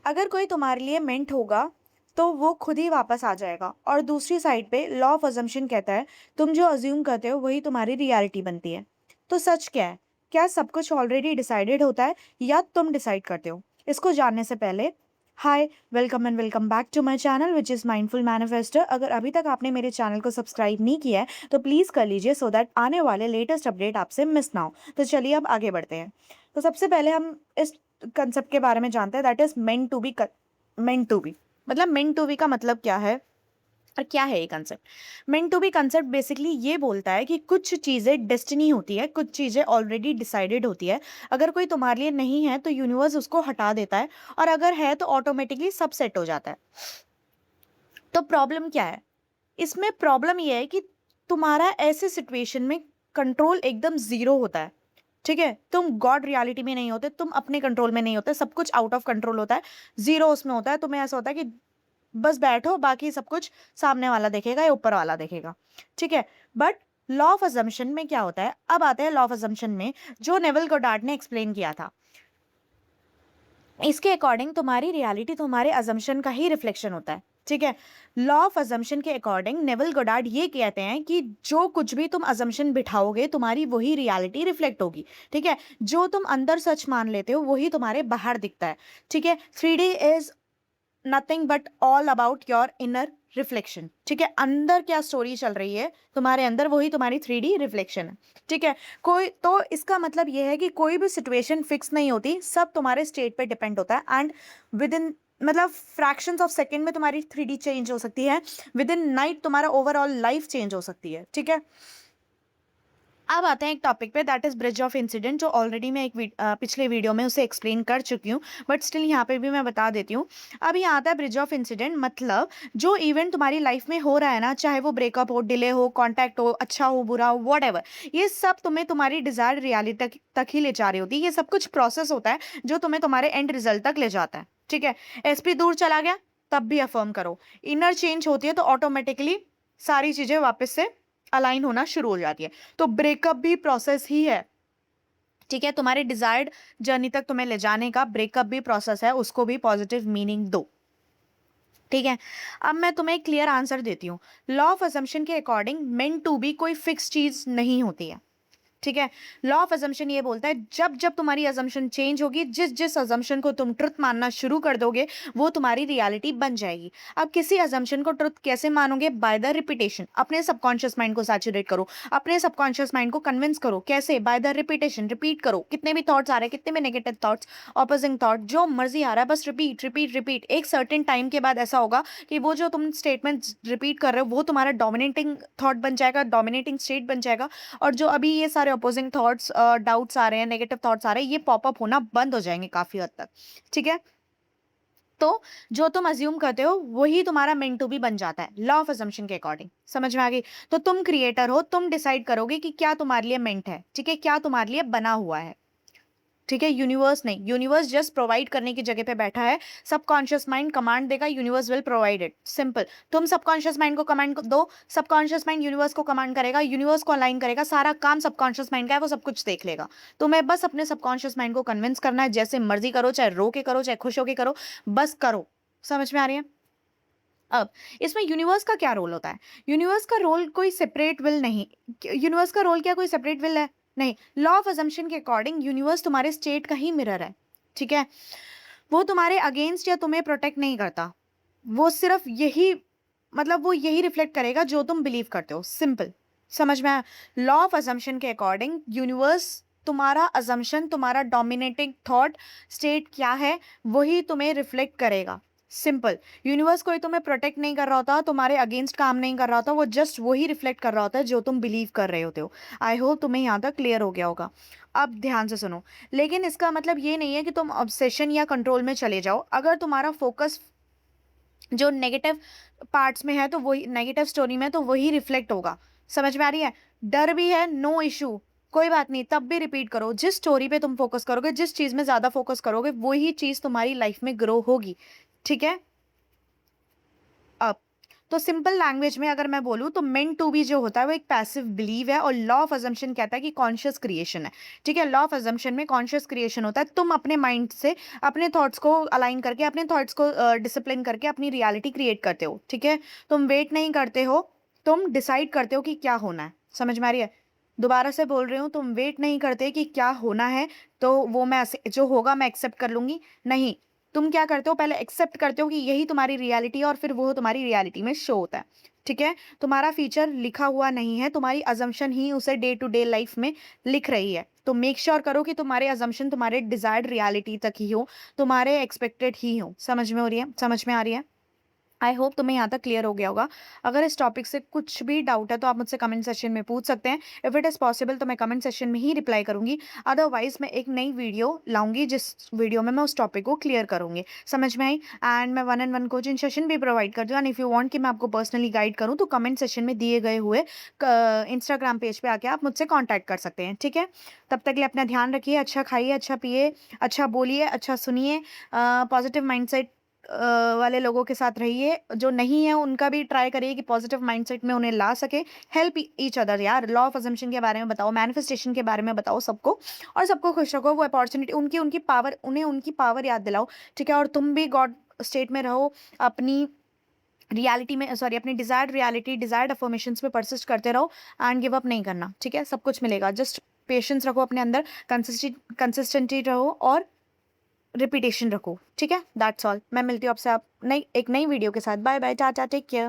अगर कोई तुम्हारे लिए मेंट होगा तो वो खुद ही वापस आ जाएगा। और दूसरी साइड पे लॉ ऑफ अजम्पशन कहता है तुम जो अज्यूम करते हो वही तुम्हारी रियलिटी बनती है। तो सच क्या है? क्या सब कुछ ऑलरेडी डिसाइडेड होता है या तुम डिसाइड करते हो? इसको जानने से पहले hi, welcome and welcome back to my channel which is mindful manifester. अगर अभी तक आपने मेरे चैनल को सब्सक्राइब नहीं किया है तो प्लीज़ कर लीजिए सो दैट आने वाले लेटेस्ट अपडेट आपसे मिस ना हो। तो चलिए अब आगे बढ़ते हैं। तो सबसे पहले हम इस कंसेप्ट के बारे में जानते हैं, that is meant to be. Meant to be मतलब मेंट टू बी का मतलब क्या है और क्या है ये concept? Meant to be concept basically ये बोलता है कि कुछ चीज़ें डेस्टिनी होती है, कुछ चीज़ें ऑलरेडी डिसाइडेड होती है। अगर कोई तुम्हारे लिए नहीं है तो यूनिवर्स उसको हटा देता है, और अगर है तो ऑटोमेटिकली सब सेट हो जाता है। तो प्रॉब्लम क्या है? इसमें प्रॉब्लम ये है कि तुम्हारा ऐसे सिचुएशन में कंट्रोल एकदम जीरो होता है। ठीक है, तुम गॉड रियलिटी में नहीं होते, तुम अपने कंट्रोल में नहीं होते, सब कुछ आउट ऑफ कंट्रोल होता है, जीरो उसमें होता है। तुम्हें ऐसा होता है कि बस बैठो, बाकी सब कुछ सामने वाला देखेगा या ऊपर वाला देखेगा। ठीक है, बट लॉ ऑफ अजम्पशन में क्या होता है? अब आते हैं लॉ ऑफ अजम्पशन में, जो नेवल गोडार्ड ने एक्सप्लेन किया था। इसके अकॉर्डिंग तुम्हारी रियलिटी तुम्हारे अजम्पशन का ही रिफ्लेक्शन होता है। ठीक है, लॉ ऑफ अजम्पशन के अकॉर्डिंग नेवल गोडार्ड ये कहते हैं कि जो कुछ भी तुम अजम्पशन बिठाओगे तुम्हारी वही रियलिटी रिफ्लेक्ट होगी। ठीक है, जो तुम अंदर सच मान लेते हो वही तुम्हारे बाहर दिखता है। ठीक है, 3D is nothing but all about your inner reflection. ठीक है, अंदर क्या स्टोरी चल रही है तुम्हारे अंदर, वही तुम्हारी 3D रिफ्लेक्शन है। ठीक है, कोई तो इसका मतलब यह है कि कोई भी सिचुएशन फिक्स नहीं होती, सब तुम्हारे स्टेट पे डिपेंड होता है। एंड विद इन मतलब फ्रैक्शंस ऑफ सेकेंड में तुम्हारी 3D चेंज हो सकती है, विद इन नाइट तुम्हारा ओवरऑल लाइफ चेंज हो सकती है। ठीक है, अब आते हैं एक टॉपिक पे, that is bridge of incident, जो ऑलरेडी मैं पिछले वीडियो में उसे एक्सप्लेन कर चुकी हूँ, बट स्टिल यहाँ पे भी मैं बता देती हूँ। अब यहाँ आता है ब्रिज ऑफ इंसिडेंट, मतलब जो इवेंट तुम्हारी लाइफ में हो रहा है ना, चाहे वो ब्रेकअप हो, डिले हो, कॉन्टैक्ट हो, अच्छा हो, बुरा हो, वॉट एवर, ये सब तुम्हें तुम्हारी डिजायर्ड रियलिटी तक ही ले जा रही होती है। ये सब कुछ प्रोसेस होता है जो तुम्हें तुम्हारे एंड रिजल्ट तक ले जाता है। ठीक है, एसपी दूर चला गया तब भी अफर्म करो, इनर चेंज होती है तो ऑटोमेटिकली सारी चीजें वापस से अलाइन होना शुरू हो जाती है। तो ब्रेकअप भी प्रोसेस ही है। ठीक है, तुम्हारे डिजायर्ड जर्नी तक तुम्हें ले जाने का ब्रेकअप भी प्रोसेस है, उसको भी पॉजिटिव मीनिंग दो। ठीक है, अब मैं तुम्हें एक क्लियर आंसर देती हूँ। लॉ ऑफ असम्पशन के अकॉर्डिंग मेंट टू बी कोई फिक्स चीज नहीं होती है। ठीक है, लॉ ऑफ अजम्पशन ये बोलता है जब जब तुम्हारी अजम्पशन चेंज होगी, जिस जिस अजम्पशन को तुम ट्रुथ मानना शुरू कर दोगे वो तुम्हारी रियलिटी बन जाएगी। अब किसी अजम्पशन को ट्रुथ कैसे मानोगे? By the repetition. अपने सबकॉन्शियस माइंड को सैचुरेट करो, अपने सबकॉन्शियस माइंड को कन्विंस करो। कैसे? By the repetition. रिपीट करो, कितने भी थॉट्स आ रहे हैं, कितने भी नेगेटिव थॉट्स, ऑपोजिंग थॉट, जो मर्जी आ रहा है, बस रिपीट रिपीट रिपीट। एक सर्टेन टाइम के बाद ऐसा होगा कि वो जो तुम स्टेटमेंट रिपीट कर रहे हो वो तुम्हारा डोमिनेटिंग थॉट बन जाएगा, डोमिनेटिंग स्टेट बन जाएगा। और जो अभी ये सारे अपोजिंग थॉट्स, डाउट्स आ रहे हैं, नेगेटिव थॉट्स आ रहे हैं, ये पॉपअप होना बंद हो जाएंगे काफी हद तक। ठीक है, तो जो तुम अज्यूम करते हो वही तुम्हारा मेंट टू बी बन जाता है लॉ ऑफ अजम्पशन के अकॉर्डिंग। समझ में आ गई? तो तुम क्रिएटर हो, तुम डिसाइड करोगे कि क्या तुम्हारे लिए मेंट है। ठीक है, क्या तुम्हारे लिए बना हुआ है। ठीक है, यूनिवर्स नहीं, यूनिवर्स जस्ट प्रोवाइड करने की जगह पे बैठा है। सबकॉन्शियस माइंड कमांड देगा, universe will provide it, simple. तुम सबकॉन्शियस माइंड को कमांड दो, सबकॉन्शियस माइंड यूनिवर्स को कमांड करेगा, यूनिवर्स को अलाइन करेगा, सारा काम सबकॉन्शियस माइंड का है, वो सब कुछ देख लेगा। तुम्हें बस अपने सबकॉन्शियस माइंड को कन्विंस करना है, जैसे मर्जी करो, चाहे रो के करो, चाहे खुश होके करो, बस करो। समझ में आ रही है? अब इसमें यूनिवर्स का क्या रोल होता है? यूनिवर्स का रोल कोई सेपरेट विल नहीं। यूनिवर्स का रोल क्या कोई सेपरेट विल है? नहीं। लॉ ऑफ अजम्पशन के अकॉर्डिंग यूनिवर्स तुम्हारे स्टेट का ही मिरर है। ठीक है, वो तुम्हारे अगेंस्ट या तुम्हें प्रोटेक्ट नहीं करता, वो सिर्फ यही मतलब वो यही रिफ्लेक्ट करेगा जो तुम बिलीव करते हो, सिंपल। समझ में आया? लॉ ऑफ अजम्पशन के अकॉर्डिंग यूनिवर्स तुम्हारा अजम्पशन, तुम्हारा डोमिनेटिंग थॉट स्टेट क्या है वही तुम्हें रिफ्लेक्ट करेगा, सिंपल। यूनिवर्स कोई तुम्हें प्रोटेक्ट नहीं कर रहा होता, तुम्हारे अगेंस्ट काम नहीं कर रहा होता, वो जस्ट वही रिफ्लेक्ट कर रहा होता है जो तुम बिलीव कर रहे होते हो। आई होप तुम्हें यहाँ तक क्लियर हो गया होगा। अब ध्यान से सुनो, लेकिन इसका मतलब ये नहीं है कि तुम ऑब्सेशन या कंट्रोल में चले जाओ। अगर तुम्हारा फोकस जो नेगेटिव पार्ट्स में है तो वही, नेगेटिव स्टोरी में तो वही रिफ्लेक्ट होगा। समझ में आ रही है? डर भी है, नो इशू, कोई बात नहीं, तब भी रिपीट करो। जिस स्टोरी पे तुम फोकस करोगे, जिस चीज में ज्यादा फोकस करोगे, वही चीज तुम्हारी लाइफ में ग्रो होगी। ठीक है, अब तो सिंपल लैंग्वेज में अगर मैं बोलूँ तो मेंट टू बी जो होता है वो एक पैसिव बिलीव है, और लॉ ऑफ अजम्पशन कहता है कि कॉन्शियस क्रिएशन है। ठीक है, लॉ ऑफ अजम्पशन में कॉन्शियस क्रिएशन होता है। तुम अपने माइंड से अपने थॉट्स को अलाइन करके, अपने थॉट्स को डिसिप्लिन करके अपनी रियलिटी क्रिएट करते हो। ठीक है, तुम वेट नहीं करते हो, तुम डिसाइड करते हो कि क्या होना है। समझ में आ रही है? दोबारा से बोल रही हूँ, तुम वेट नहीं करते कि क्या होना है तो वो मैं जो होगा मैं एक्सेप्ट कर लूंगी। नहीं, तुम क्या करते हो, पहले एक्सेप्ट करते हो कि यही तुम्हारी रियलिटी है, और फिर वो तुम्हारी रियलिटी में शो होता है। ठीक है, तुम्हारा फ्यूचर लिखा हुआ नहीं है, तुम्हारी अजम्पशन ही उसे डे टू डे लाइफ में लिख रही है। तो मेक श्योर करो कि तुम्हारे अजम्पशन तुम्हारे डिजायर्ड रियलिटी तक ही हो, तुम्हारे एक्सपेक्टेड ही हो। समझ में हो रही है? समझ में आ रही है? आई होप तुम्हें यहाँ तक क्लियर हो गया होगा। अगर इस टॉपिक से कुछ भी डाउट है तो आप मुझसे कमेंट सेशन में पूछ सकते हैं। इफ़ इट इज़ पॉसिबल तो मैं कमेंट सेशन में ही रिप्लाई करूंगी। अदरवाइज मैं एक नई वीडियो लाऊंगी जिस वीडियो में मैं उस टॉपिक को क्लियर करूंगी। समझ में आई? एंड मैं 1-on-1 कोचिंग सेशन भी प्रोवाइड करती हूँ। एंड इफ़ यू वांट कि मैं आपको पर्सनली गाइड करूँ तो कमेंट सेशन में दिए गए हुए इंस्टाग्राम पेज पे आके आप मुझसे कॉन्टैक्ट कर सकते हैं। ठीक है, तब तक के लिए अपना ध्यान रखिए, अच्छा खाइए, अच्छा पिए, अच्छा बोलिए, अच्छा सुनिए, पॉजिटिव माइंडसेट वाले लोगों के साथ रहिए। जो नहीं है उनका भी ट्राई करिए कि पॉजिटिव माइंडसेट में उन्हें ला सके। हेल्प ईच अदर यार, लॉ ऑफ अजम्पशन के बारे में बताओ, मैनिफेस्टेशन के बारे में बताओ सबको, और सबको खुश रखो। वो अपॉर्चुनिटी उनकी उनकी पावर, उन्हें उनकी पावर याद दिलाओ। ठीक है, और तुम भी गॉड स्टेट में रहो, अपनी रियलिटी में, सॉरी, अपनी डिजायर्ड रियलिटी, डिजायर्ड अफर्मेशंस पे परसिस्ट करते रहो एंड गिव अप नहीं करना। ठीक है, सब कुछ मिलेगा। जस्ट पेशेंस रखो अपने अंदर, कंसिस्टेंटी रहो, और रिपीटेशन रखो। ठीक है, दैट्स ऑल। मैं मिलती हूँ आपसे आप एक नई वीडियो के साथ। Bye bye, tata, take care.